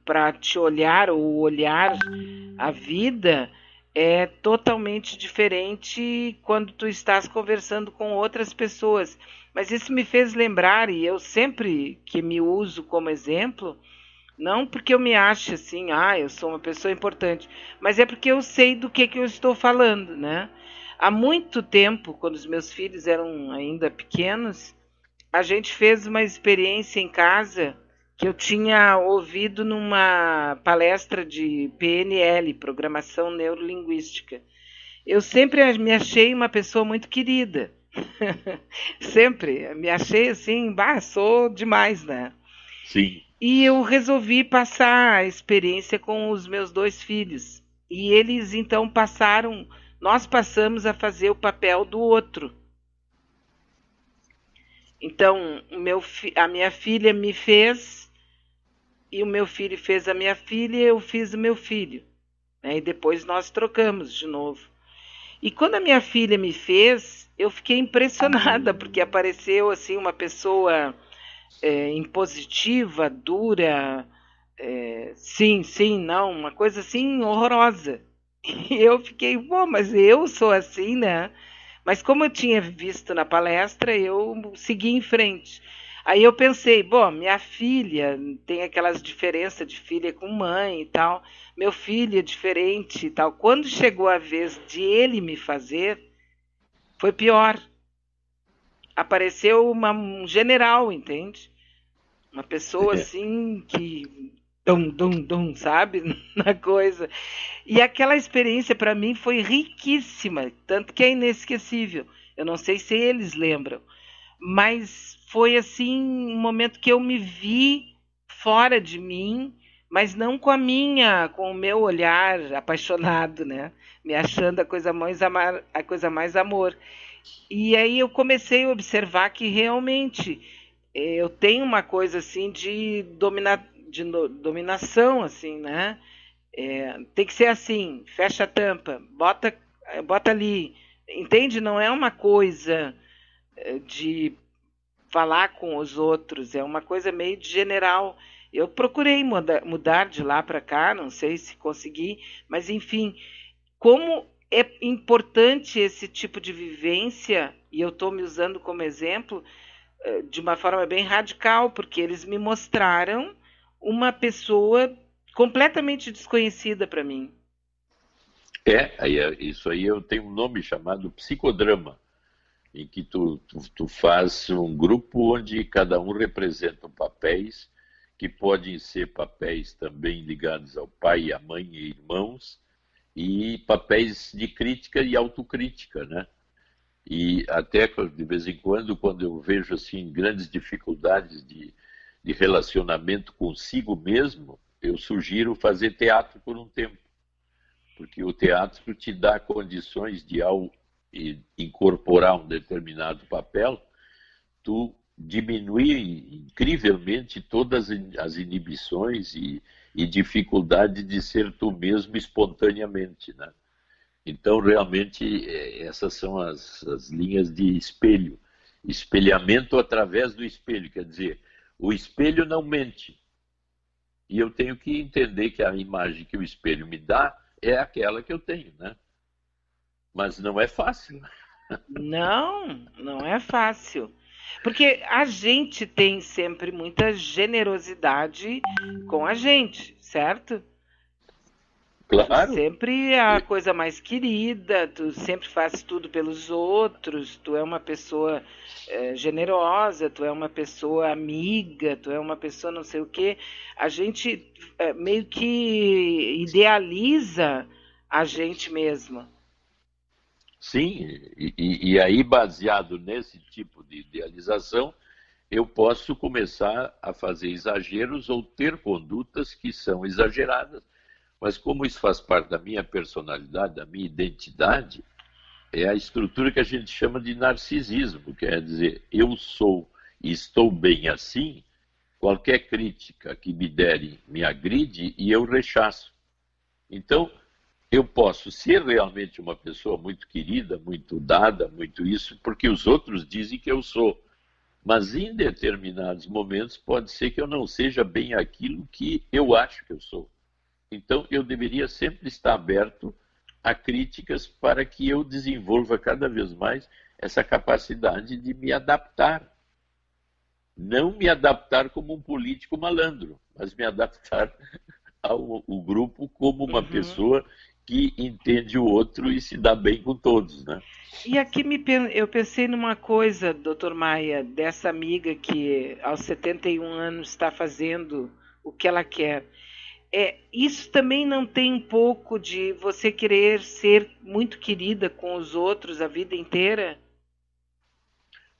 para te olhar ou olhar a vida é totalmente diferente quando tu estás conversando com outras pessoas. Mas isso me fez lembrar, e eu sempre que me uso como exemplo, não porque eu me ache assim, eu sou uma pessoa importante, mas é porque eu sei do que eu estou falando, né? Há muito tempo, quando os meus filhos eram ainda pequenos, a gente fez uma experiência em casa que eu tinha ouvido numa palestra de PNL, Programação Neurolinguística. Eu sempre me achei uma pessoa muito querida. Sempre me achei assim, sou demais, né? Sim. E eu resolvi passar a experiência com os meus dois filhos. E eles então nós passamos a fazer o papel do outro. Então, a minha filha me fez e o meu filho fez a minha filha e eu fiz o meu filho. Né? E depois nós trocamos de novo. E quando a minha filha me fez, eu fiquei impressionada, porque apareceu assim uma pessoa impositiva, dura, sim, sim, não, uma coisa assim horrorosa. E eu fiquei, bom, mas eu sou assim, né? Mas como eu tinha visto na palestra, eu segui em frente. Aí eu pensei, bom, minha filha tem aquelas diferenças de filha com mãe e tal, meu filho é diferente e tal. Quando chegou a vez de ele me fazer, foi pior. Apareceu um general, entende? Uma pessoa assim que dum dum dum, sabe, na coisa. E aquela experiência para mim foi riquíssima, tanto que é inesquecível. Eu não sei se eles lembram, mas foi assim um momento que eu me vi fora de mim, mas não com o meu olhar apaixonado, né? Me achando a coisa mais amor. E aí eu comecei a observar que realmente eu tenho uma coisa assim dominação, assim, né? Tem que ser assim, fecha a tampa, bota ali. Entende? Não é uma coisa de falar com os outros, é uma coisa meio de general. Eu procurei mudar de lá para cá, não sei se consegui, mas enfim, como é importante esse tipo de vivência, e eu estou me usando como exemplo, de uma forma bem radical, porque eles me mostraram uma pessoa completamente desconhecida para mim. Isso aí eu tenho um nome chamado psicodrama, em que tu faz um grupo onde cada um representa papéis, que podem ser papéis também ligados ao pai, à mãe e irmãos, e papéis de crítica e autocrítica, né? E até de vez em quando eu vejo assim grandes dificuldades de relacionamento consigo mesmo, eu sugiro fazer teatro por um tempo, porque o teatro te dá condições de, ao incorporar um determinado papel, tu diminuir incrivelmente todas as inibições e dificuldade de ser tu mesmo espontaneamente, né? Então, realmente, essas são as linhas de espelho. Espelhamento através do espelho, quer dizer, o espelho não mente. E eu tenho que entender que a imagem que o espelho me dá é aquela que eu tenho, né? Mas não é fácil. Não, não é fácil. Porque a gente tem sempre muita generosidade com a gente, certo? Tu Claro, sempre é a coisa mais querida, tu sempre faz tudo pelos outros, tu é uma pessoa generosa, tu é uma pessoa amiga, tu é uma pessoa não sei o quê. A gente meio que idealiza a gente mesma. sim. E aí, baseado nesse tipo de idealização, eu posso começar a fazer exageros ou ter condutas que são exageradas. Mas como isso faz parte da minha personalidade, da minha identidade, é a estrutura que a gente chama de narcisismo, quer dizer, eu sou e estou bem assim, qualquer crítica que me derem me agride e eu rechaço. Então, eu posso ser realmente uma pessoa muito querida, muito dada, muito isso, porque os outros dizem que eu sou. Mas em determinados momentos pode ser que eu não seja bem aquilo que eu acho que eu sou. Então eu deveria sempre estar aberto a críticas para que eu desenvolva cada vez mais essa capacidade de me adaptar. Não me adaptar como um político malandro, mas me adaptar ao grupo como uma pessoa que entende o outro e se dá bem com todos, né? E aqui eu pensei numa coisa, doutor Maia, dessa amiga que aos 71 anos está fazendo o que ela quer. Isso também não tem um pouco de você querer ser muito querida com os outros a vida inteira?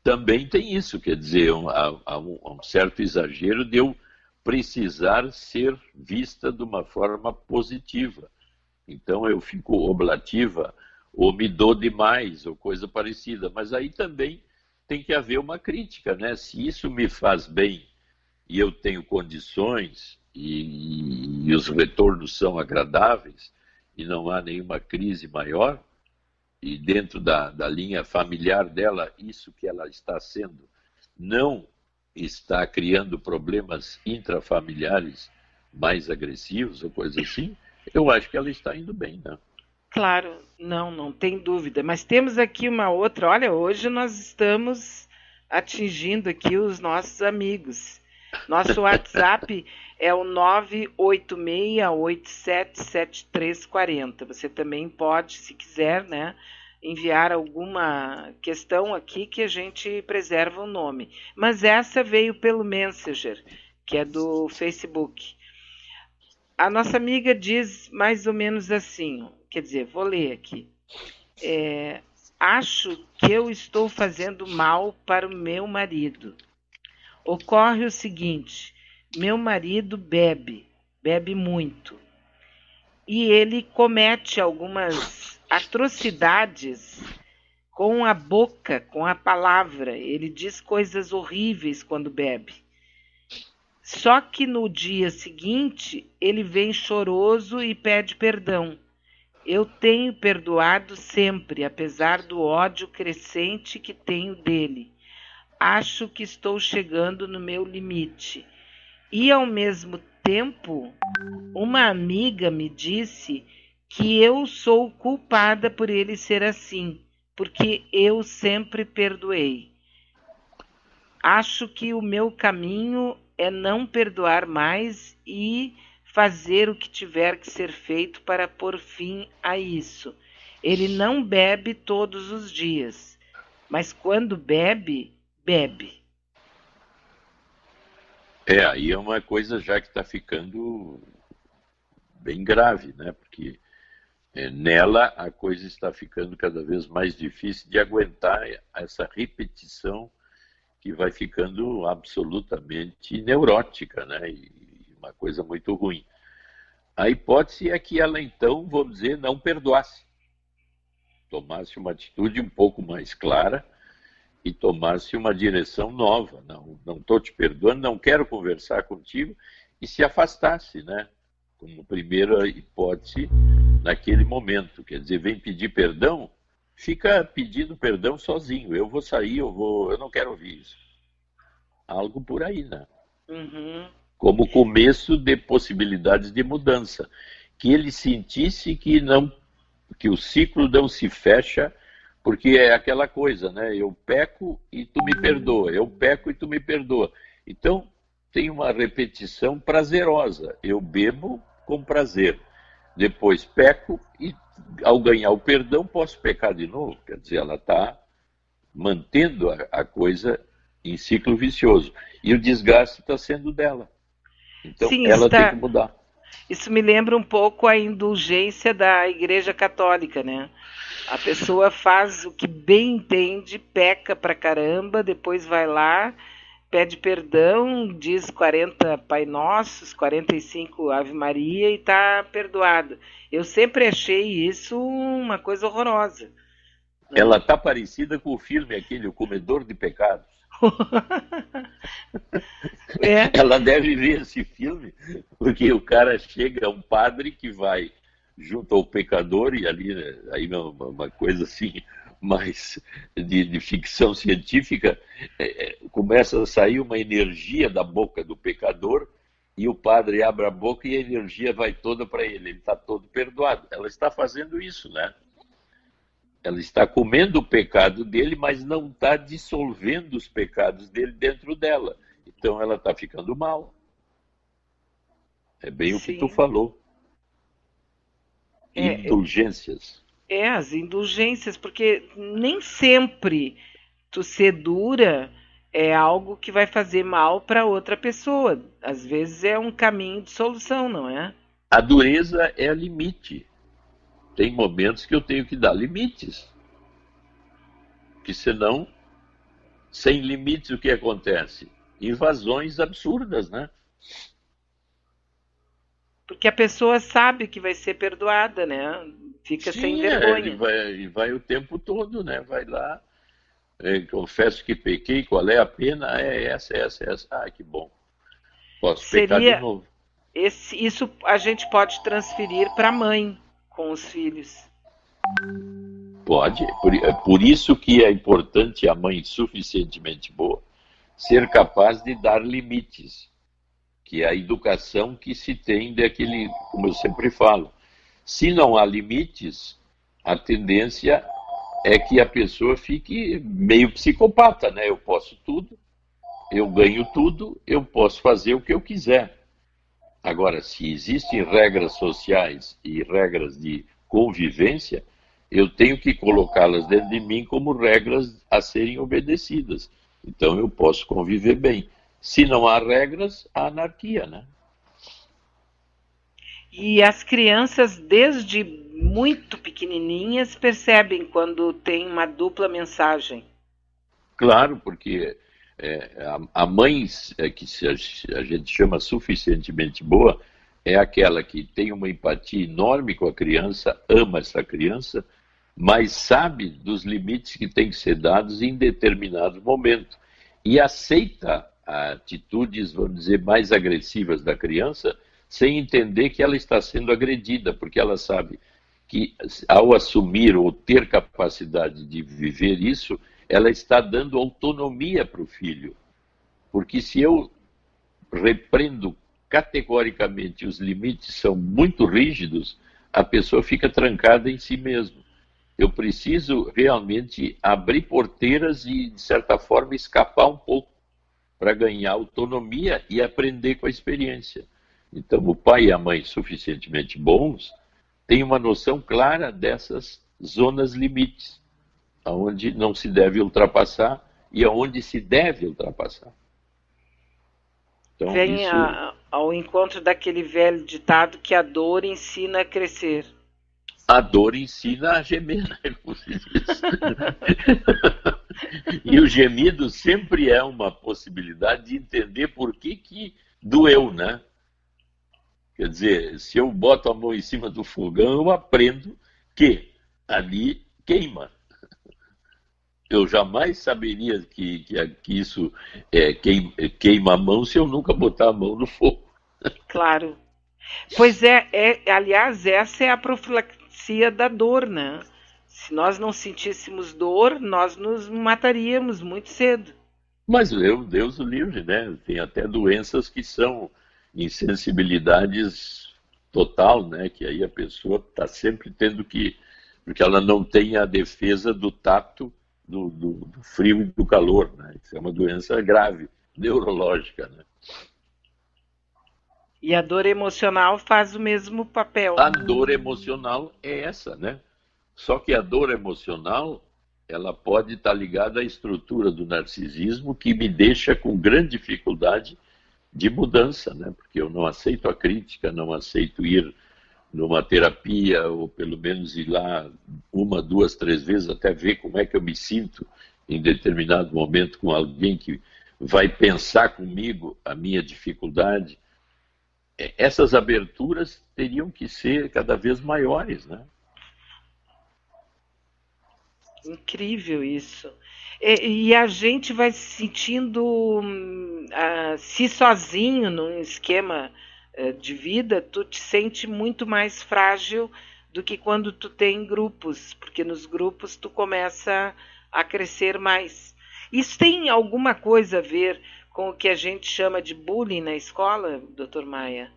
Também tem isso, quer dizer, há um certo exagero de eu precisar ser vista de uma forma positiva. Então eu fico oblativa, ou me dou demais, ou coisa parecida. Mas aí também tem que haver uma crítica, né? Se isso me faz bem e eu tenho condições e os retornos são agradáveis e não há nenhuma crise maior, e dentro da linha familiar dela, isso que ela está sendo não está criando problemas intrafamiliares mais agressivos ou coisa assim, eu acho que ela está indo bem, né? Claro, não tem dúvida. Mas temos aqui uma outra. Olha, hoje nós estamos atingindo aqui os nossos amigos. Nosso WhatsApp é o 986877340. Você também pode, se quiser, né, enviar alguma questão aqui que a gente preserva o nome. Mas essa veio pelo Messenger, que é do Facebook. A nossa amiga diz mais ou menos assim, quer dizer, vou ler aqui. Acho que eu estou fazendo mal para o meu marido. Ocorre o seguinte, meu marido bebe muito, e ele comete algumas atrocidades com a boca, com a palavra. Ele diz coisas horríveis quando bebe. Só que no dia seguinte, ele vem choroso e pede perdão. Eu tenho perdoado sempre, apesar do ódio crescente que tenho dele. Acho que estou chegando no meu limite. E, ao mesmo tempo, uma amiga me disse que eu sou culpada por ele ser assim, porque eu sempre perdoei. Acho que o meu caminho é não perdoar mais e fazer o que tiver que ser feito para pôr fim a isso. Ele não bebe todos os dias, mas quando bebe, bebe. Aí é uma coisa já que está ficando bem grave, né? Porque nela a coisa está ficando cada vez mais difícil de aguentar essa repetição que vai ficando absolutamente neurótica, né? E uma coisa muito ruim. A hipótese é que ela então, vamos dizer, não perdoasse, tomasse uma atitude um pouco mais clara e tomasse uma direção nova. Não estou te perdoando, não quero conversar contigo, e se afastasse, né? Como primeira hipótese naquele momento. Quer dizer, vem pedir perdão, fica pedindo perdão sozinho. Eu vou sair, eu não quero ouvir isso. Algo por aí, né? Como começo de possibilidades de mudança. Que ele sentisse que o ciclo não se fecha, porque é aquela coisa, né? Eu peco e tu me perdoa, eu peco e tu me perdoa. Então, tem uma repetição prazerosa. Eu bebo com prazer, depois peco e, ao ganhar o perdão, posso pecar de novo. Quer dizer, ela está mantendo a coisa em ciclo vicioso. E o desgaste está sendo dela. Então, Sim, ela tem que mudar. Isso me lembra um pouco a indulgência da Igreja Católica, né? A pessoa faz o que bem entende, peca pra caramba, depois vai lá, pede perdão, diz 40 Pai Nossos, 45 Ave Maria e está perdoado. Eu sempre achei isso uma coisa horrorosa. Né? Ela está parecida com o filme aquele, O Comedor de Pecados. Ela deve ver esse filme, porque o cara chega, um padre que vai junto ao pecador, e ali, né, aí uma coisa assim, mais de ficção científica, começa a sair uma energia da boca do pecador e o padre abre a boca e a energia vai toda para ele. Ele está todo perdoado. Ela está fazendo isso, né? Ela está comendo o pecado dele, mas não está dissolvendo os pecados dele dentro dela. Então ela está ficando mal. É bem o que tu falou. Indulgências. As indulgências, porque nem sempre tu ser dura é algo que vai fazer mal para outra pessoa. Às vezes é um caminho de solução, não é? A dureza é limite. Tem momentos que eu tenho que dar limites. Porque senão, sem limites, o que acontece? Invasões absurdas, né? Porque a pessoa sabe que vai ser perdoada, né? Fica sem vergonha. E vai o tempo todo, né? Vai lá, confesso que pequei, qual é a pena? É essa. Ah, que bom. Posso pecar de novo. Isso a gente pode transferir para a mãe com os filhos. Pode. Por isso que é importante a mãe suficientemente boa ser capaz de dar limites, que é a educação que se tem daquele, como eu sempre falo. Se não há limites, a tendência é que a pessoa fique meio psicopata, né? Eu posso tudo, eu ganho tudo, eu posso fazer o que eu quiser. Agora, se existem regras sociais e regras de convivência, eu tenho que colocá-las dentro de mim como regras a serem obedecidas. Então eu posso conviver bem. Se não há regras, há anarquia, né? E as crianças, desde muito pequenininhas, percebem quando tem uma dupla mensagem. Claro, porque a mãe que a gente chama suficientemente boa é aquela que tem uma empatia enorme com a criança, ama essa criança, mas sabe dos limites que têm que ser dados em determinado momento e aceita atitudes, vamos dizer, mais agressivas da criança, sem entender que ela está sendo agredida, porque ela sabe que ao assumir ou ter capacidade de viver isso, ela está dando autonomia para o filho. Porque se eu repreendo categoricamente, os limites são muito rígidos, a pessoa fica trancada em si mesma. Eu preciso realmente abrir porteiras e, de certa forma, escapar um pouco para ganhar autonomia e aprender com a experiência. Então, o pai e a mãe suficientemente bons têm uma noção clara dessas zonas limites, aonde não se deve ultrapassar e aonde se deve ultrapassar. Então, vem ao encontro daquele velho ditado que a dor ensina a crescer. A dor ensina a gemer, né? Como se diz. E o gemido sempre é uma possibilidade de entender por que doeu, né? Quer dizer, se eu boto a mão em cima do fogão, eu aprendo que ali queima. Eu jamais saberia que isso queima a mão se eu nunca botar a mão no fogo. Claro. Pois aliás, essa é a profilaxia da dor, né? Se nós não sentíssemos dor, nós nos mataríamos muito cedo. Mas Deus o livre, né? Tem até doenças que são insensibilidades total, né? Que aí a pessoa está sempre tendo que... Porque ela não tem a defesa do tato, do frio e do calor, né? Isso é uma doença grave, neurológica, né? E a dor emocional faz o mesmo papel. A dor emocional é essa, né? Só que a dor emocional, ela pode estar ligada à estrutura do narcisismo, que me deixa com grande dificuldade de mudança, né? Porque eu não aceito a crítica, não aceito ir numa terapia, ou pelo menos ir lá 1, 2, 3 vezes, até ver como é que eu me sinto em determinado momento com alguém que vai pensar comigo a minha dificuldade. Essas aberturas teriam que ser cada vez maiores, né? Incrível isso. E a gente vai se sentindo se sozinho num esquema de vida, tu te sente muito mais frágil do que quando tu tem grupos, porque nos grupos tu começa a crescer mais. Isso tem alguma coisa a ver com o que a gente chama de bullying na escola, doutor Maia?